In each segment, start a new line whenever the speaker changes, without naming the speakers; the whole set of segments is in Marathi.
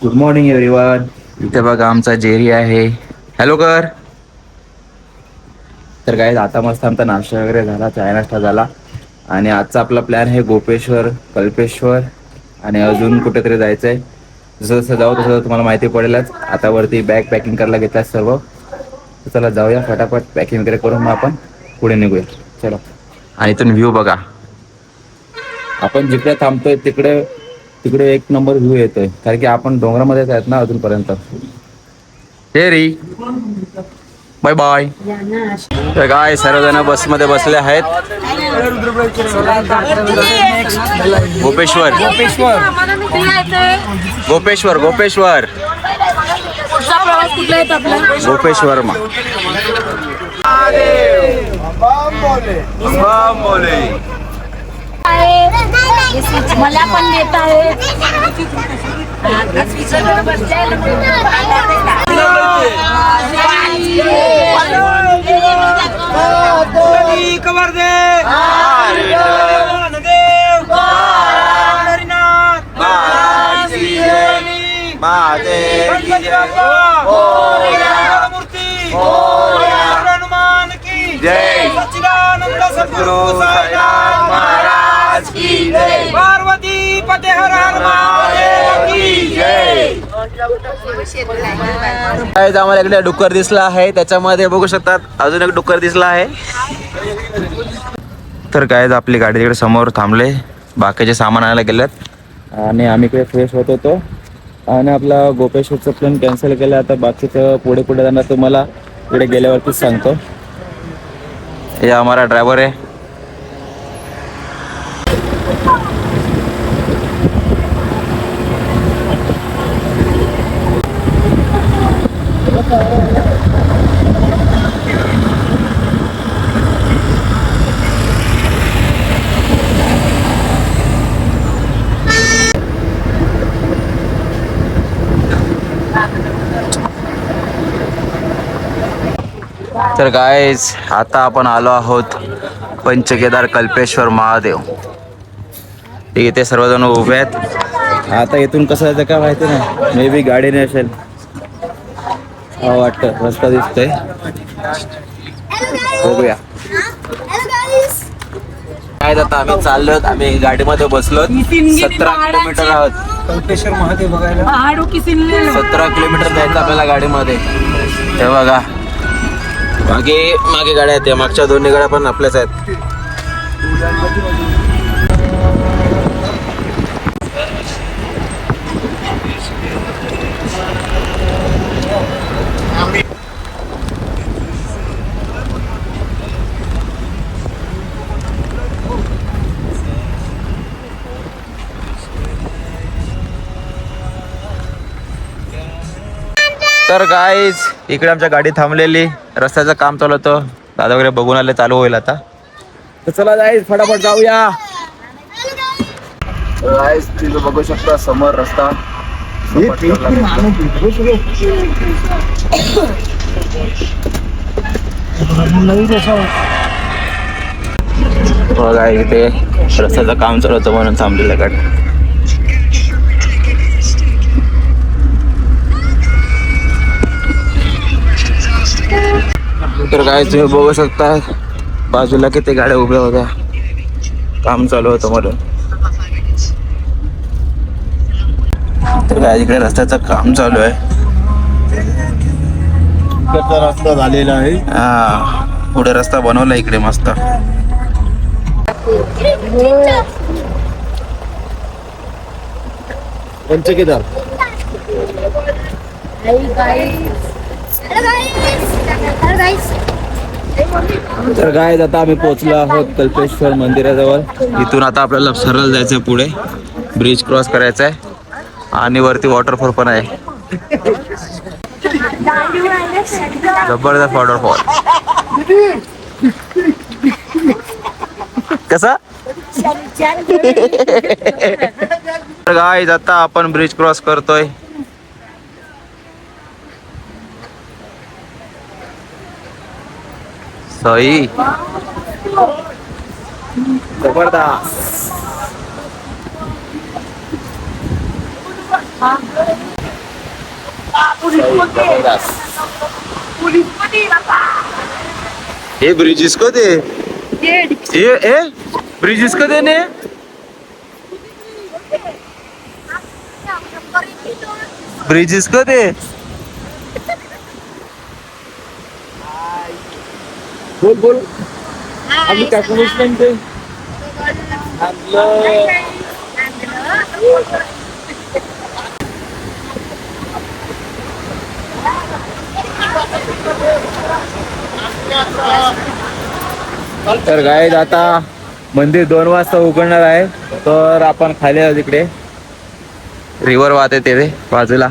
Good morning everyone. इथे बघा आमचा जेरी आहे. हॅलो कर. तर काय आता मस्त आमचा नाश्ता वगैरे झाला, चाय नाश्ता झाला आणि आजचा आपला प्लॅन आहे गोपेश्वर, कल्पेश्वर आणि अजून कुठेतरी जायचं आहे. जसं जसं जाऊ तसं तुम्हाला माहिती पडेलच. आता वरती बॅग पॅकिंग करायला घेतल्यास सर्व. तर चला जाऊया फटाफट पॅकिंग वगैरे करून मग आपण पुढे निघूया. चला. आणि इथून व्ह्यू बघा. आपण जिकडे थांबतोय तिकडे तिकडे एक नंबर व्ह्यू येतोय, कारण की आपण डोंगरामध्येच आहेत ना अजूनपर्यंत. Jerry bye bye. तर काय सर्वजण बसमध्ये बसले आहेत. गोपेश्वर गोपेश्वर गोपेश्वर गोपेश्वर गोपेश्वर
मला पण देत आहे.
जय सच्चिदानंद सद्गुरु साईनाथ महाराज की जय. पार्वती पते हर हर महादेव की जय. काय आम्हाला इकडे डुक्कर दिसला आहे, त्याच्यामध्ये बघू शकतात अजून एक डुक्कर दिसला आहे. तर काय आपली गाडी तिकडे समोर थांबले, बाकीचे सामान आणायला गेलेत आणि आम्ही इकडे फ्रेश होत होतो आणि आपला गोपेश्वरचं प्लॅन कॅन्सल केलं. आता बाकीचं पुढे पुढे जाणार तुम्हाला पुढे गेल्यावरतीच सांगतो. ये हमारा ड्राइवर है. तर गाइस आता आपण आलो आहोत पंचकेदार कल्पेश्वर महादेव. इथे सर्वजण उभे आहेत. आता इथून कसं जायचं काय माहिती नाही, मे बी गाडीने असेल वाटतं. रस्ता दिसतोय, बघूया. काय आता आम्ही चाललो, आम्ही गाडीमध्ये बसलो. 17 किलोमीटर आहोत कल्पेश्वर महादेव बघायला. 17 किलोमीटर जायचं आपल्याला गाडीमध्ये. हे बघा मागे मागे गाड्या आहेत, मागच्या दोन्ही गाड्या पण आपल्याच आहेत. तर गाईज इकडे आमच्या गाडी थांबलेली, रस्त्याचं काम चालू होतं. दादा वगैरे बघून आले, चालू होईल आता. तर चला गाईज फटाफट जाऊया. गाईज तिथे बघू शकता समोर रस्ता. बघा इथे रस्त्याचं काम चालू होतं म्हणून थांबलेलं गाडी. तर काय तुम्ही बघू शकता बाजूला किती गाड्या उभ्या होत्या, काम चालू होतं म्हणून. तर काय इकडे रस्त्याचं काम चालू आहे. रस्ता झालेला आहे. हा पुढे रस्ता बनवला इकडे मस्त. पंचकेदार. तर गाइस आता आम्ही पोहोचलो आहोत कल्पेश्वर मंदिराजवळ. इथून आता आपल्याला सरळ जायचं पुढे, ब्रिज क्रॉस करायचा आहे आणि वरती वॉटरफॉल पण आहे. जबरदस्त वॉटरफॉल. कसा तर गाइस आता आपण ब्रिज क्रॉस करतोय. सही जबरदस्त. हे ब्रिज इसको दे, ये ब्रिज इसको देने. ब्रिज इसको दे. बोल बोल. आम्ही कॅल्क्युलेशन दे. तर गाईज आता मंदिर 2 वाजता उघडणार आहे. तर आपण खाली आहोत तिकडे रिव्हर वाहते ते बाजूला.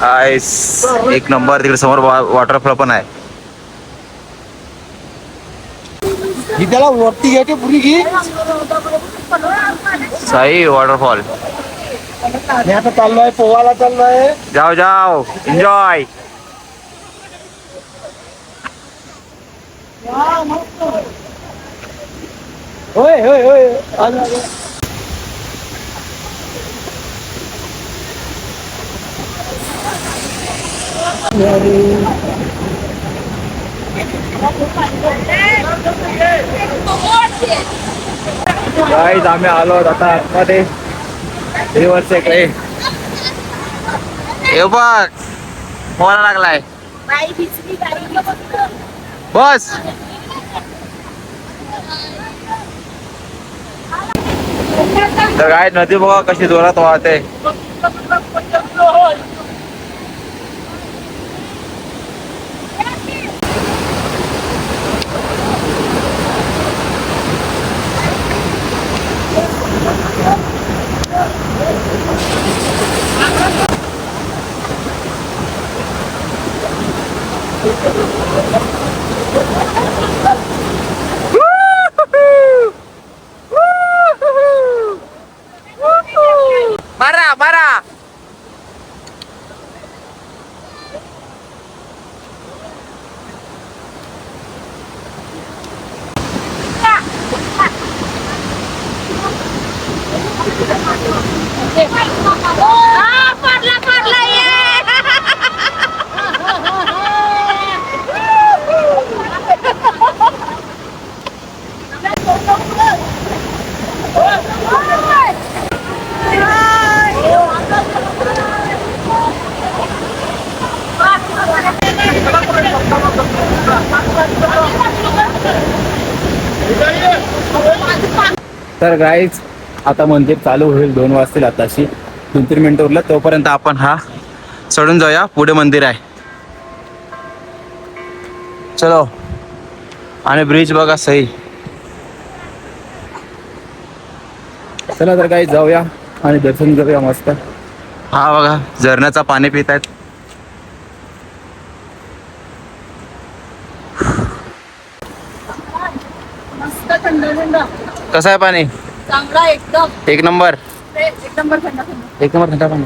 आयस एक नंबर. तिकडे समोर वॉटरफॉल पण आहे.
त्याला वरती घ्यायची पुरी घे.
सही वॉटरफॉल.
मी आता चाललोय पोवाला चाललोय.
जाओ जाओ एन्जॉय.
होय होय होय.
गाईज आम्ही आलो आता आतमध्ये रिव्हरच्या इकडे. हे बघ पोहायला लागलाय. बस. तर काय नदी बघा कशी जोरात वाहते. मारा मारा. तर गाईज आता मंदिर चालू होईल 2 वाजतील. आताशी 2-3 मिनिटं उरलं. तोपर्यंत आपण हा चढून जाऊया. पुढे मंदिर आहे. चलो. आणि ब्रिज बघा सही. चला तर गाईज जाऊया आणि दर्शन करूया मस्त. हा बघा झरण्याचा पाणी पित आहेत. कसं आहे पाणी?
चांगला एकदम.
एक नंबर.
एक नंबर थंड.
एक नंबर थंडा पाणी.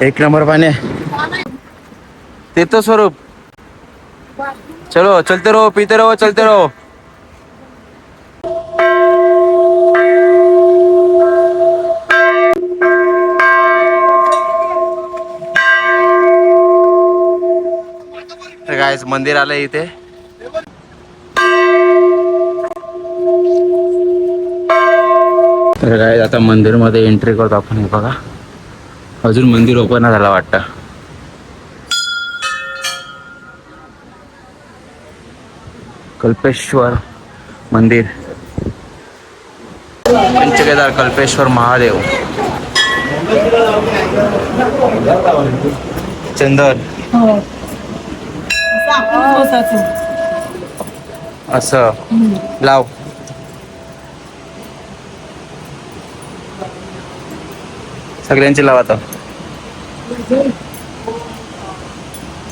एक नंबर पाणी. ते तो स्वरूप. चलो चलते रहो पीते रहो चलते रहो. गाइस मंदिर आलंय इथे. तर गाइस आता मंदिर मध्ये एंट्री करतो आपण. हे बघा अजून मंदिर ओपन नाही झाला वाटतं. कल्पेश्वर मंदिर. पंचकेदार कल्पेश्वर महादेव. चंदन असं लाव. सगळ्यांची लाव आता.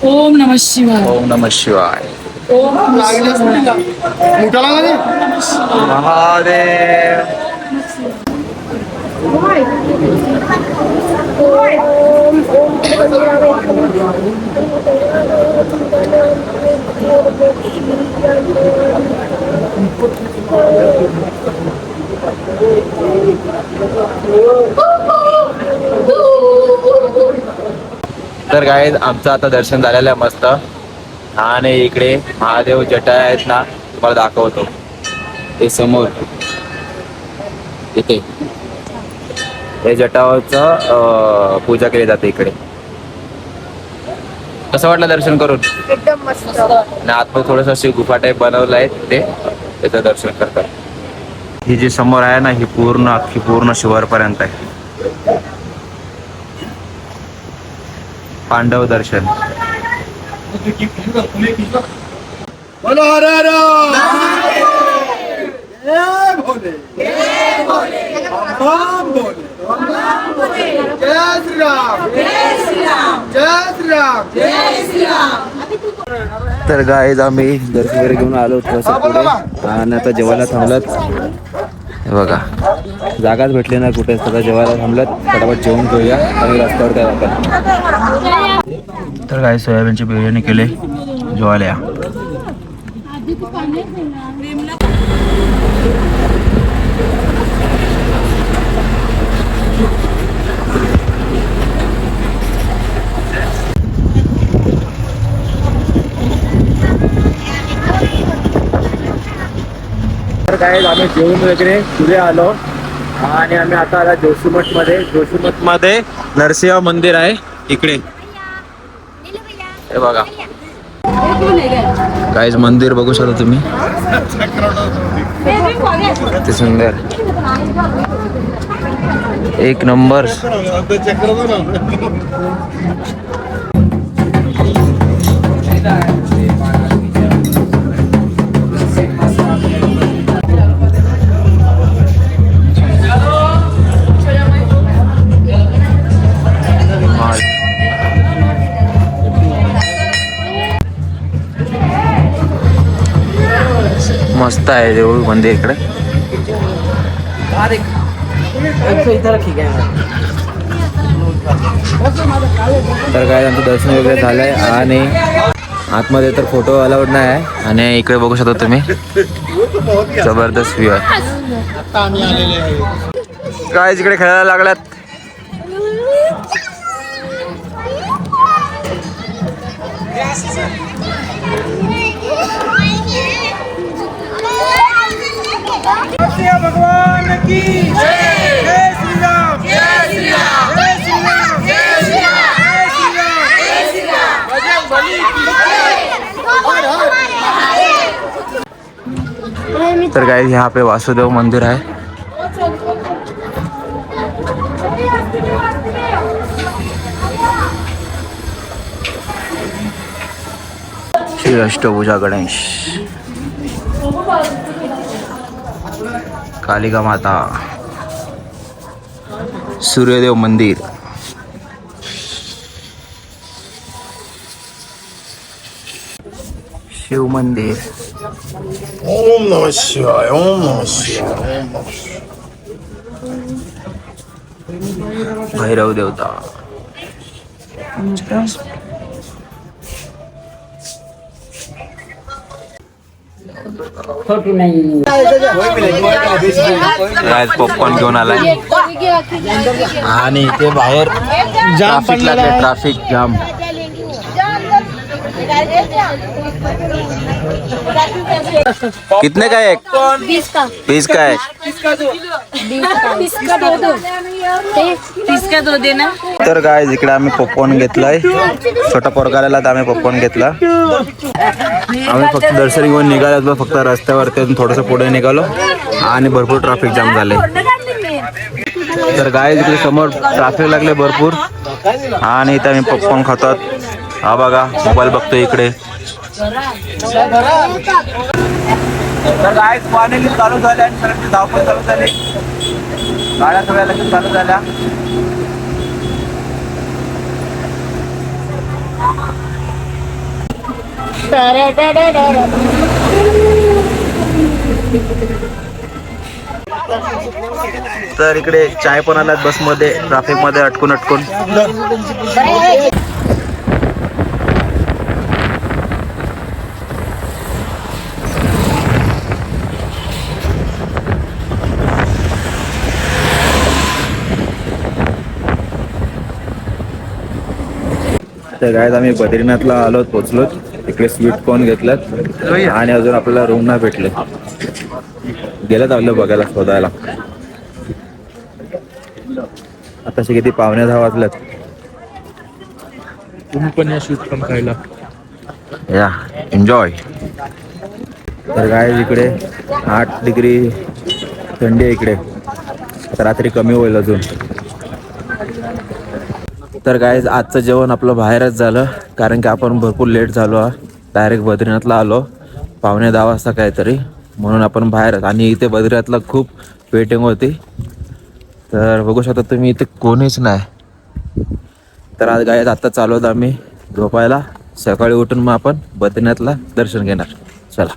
ओम नमः शिवाय.
ओम नमः शिवाय.
मोठा लागला
महादेव. तर गाईज आमचं आता दर्शन झालेलं आहे मस्त. आणि इकडे महादेव जटा आहेत ना, तुम्हाला दाखवतो ते समोर इथे. हे जटावरचं पूजा केली जाते इकडे. कसं वाटलं दर्शन करून?
एकदम मस्त.
आणि आतमध्ये थोडस अशी गुफा टाईप बनवलं आहे ते, त्याचं दर्शन करतात. ही जी समोर आहे ना, ही पूर्ण अख्खी पूर्ण शिवारपर्यंत आहे. पांडव दर्शन.
बोलो हर हर जय भोले जय भोले बम भोले जय श्री राम जय श्री राम जय श्री राम जय श्री राम.
तर गाईज आम्ही दर्शन वगैरे घेऊन आलो थोडंसं पुढे आणि आता जेवायला थांबलत. हे बघा जागाच भेटली ना कुठे, सगळं जेवायला थांबलत. फटाफट जेवून घेऊया आणि रस्त्यावर काय आपण. तर काय सोयाबीनची बिर्याणी केली, जेवायला या. तर काय आम्ही जेवून वगैरे पुढे आलो आणि आम्ही आता आला जोशीमठ मध्ये. जोशीमठ मध्ये नरसिंह मंदिर आहे इकडे. हे बघा काहीच मंदिर बघू शकता तुम्ही, किती सुंदर, एक नंबर. मस्त आहे देऊळ मंदिर इकडे. तर काय आमचं दर्शन वगैरे झालंय आणि आतमध्ये तर फोटो अलाउड नाही आहे. आणि इकडे बघू शकता तुम्ही जबरदस्त व्ह्यू आहे. काय इकडे खेळायला लागल्यात.
भगवान की जय श्री राम जय श्री राम जय श्री राम जय श्री राम जय श्री राम जय श्री राम बजरंगबली की जय.
तर गाइस यहाँ पे वासुदेव मंदिर है. श्री अष्टभुजा गणेश, कालिका माता, सूर्यदेव मंदिर, शिव मंदिर.
ओम नमः शिवाय ओम नमः शिवाय ओम नमः शिवाय.
भैरव देवता. पॉपकॉर्न घेऊन आलाय आणि इथे बाहेर ट्रॅफिक लागले, ट्रॅफिक जाम. कितने का एक?
20 का.
20 का एक.
20 का दो देना.
तर गाइस इकडे आम्ही पॉपकॉर्न घेतलाय. छोटा पोरगाला तर आम्ही पॉपकॉर्न घेतला. आम्ही फक्त दर्शन घेऊन निघालो, फक्त रस्त्यावरती थोडंसं पुढे निघालो आणि भरपूर ट्रॅफिक जाम झाले. तर गाइस इकडे समोर ट्रॅफिक लागले भरपूर आणि इथे आम्ही पॉपकॉर्न खातात. हा बघा मोबाईल बघतो इकडे. तर गाइस पाणी चालू झाले आणि सगळ्यांची धावपळ चालू झाली. गाड्या सगळ्या लगेच चालू झाल्या. तर इकडे चाय पण आल्यात बसमध्ये, ट्रॅफिकमध्ये अटकून. तर गायज आम्ही बद्रीनाथला आलो, पोचलो. इकडे स्वीट कॉर्न घेतलं आणि अजून आपल्याला रूम नाही भेटले. गेलं आपलं बघायला, शोधायला. आताशी किती 9:15 वाजल्यात.
तुम्ही पण या स्वीट कॉर्न खायला
या, एन्जॉय. तर गायज इकडे 8 डिग्री थंडी आहे इकडे. आता रात्री कमी होईल अजून. तर गायज आजचं जेवण आपलं बाहेरच झालं, कारण की आपण भरपूर लेट झालो. डायरेक्ट बद्रीनाथला आलो 9:15 वाजता काहीतरी, म्हणून आपण बाहेरच. आणि इथे बद्रीनाथला खूप वेटिंग होती. तर बघू शकता तुम्ही, इथे कोणीच नाही. तर आज गायज आत्ता चालवत आम्ही झोपायला. सकाळी उठून मग आपण बद्रीनाथला दर्शन घेणार. चला.